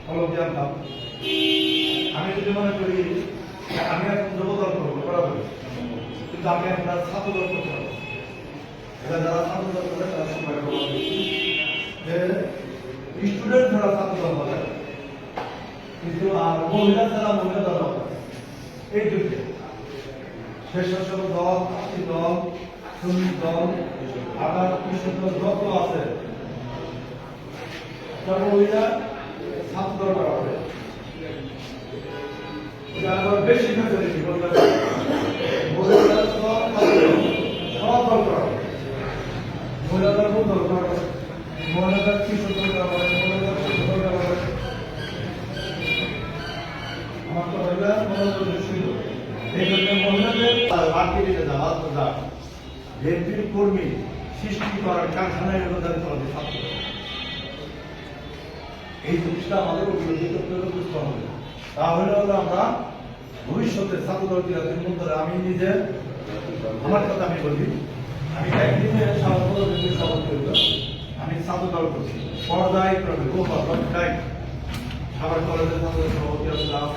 কলম জানতাম। আমি যদি মনে করি আমি এখন যুবদল করবো বরাবর, কিন্তু আমি এখন ছাত্র দল করতে পারবো। এরা যারা ছাত্র দল করে তারা সবাই যে স্টুডেন্ট ছাড়া ছাত্র দল হবে, কিন্তু আর মহিলা ছাড়া মহিলা দল হবে। এই যুগে স্বেচ্ছাসেবক দল, ছাত্রী দল, শ্রমিক দল, আবার কৃষক দল যত আছে মহিলা ছাত্র দল করা হবে। বেশি ফ্যাসিলিটি মহিলাদের সব দল করা হবে। মহিলাদের কোন দল করা হবে? মহিলাদের কৃষক দল করা হবে, মহিলাদের কৃষক দল করা হবে। আমার তো মহিলা মহিলাদের ছিল এই জন্য মহিলাদের মার্কেটে যাওয়া বিএনপির কর্মী সৃষ্টি করার কারখানায় অনুদানিত হবে ছাত্র। এই জিনিসটা আমাদের বুঝতে হবে। তাহলে হলো আমরা ভবিষ্যতে ছাত্র দল ধরে আমি নিজে আমার কথা আমি বলি, আমি একদিনে আমি ছাত্র দল করছি পর্যায় ক্রমে আবার কলেজের ছাত্র সভাপতি আসলাম,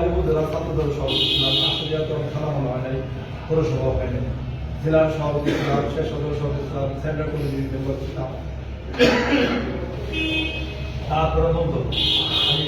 উপজেলা ছাত্র দল সভাপতি ছিলাম, আসলে খেলা মনে হয় নাই, পৌরসভা হয় নাই, জেলার সভাপতি ছিলাম, শেষ সদর সভাপতি ছিলাম, সেন্ট্রাল কমিটির মেম্বার ছিলাম। তারপরে বন্ধু আমি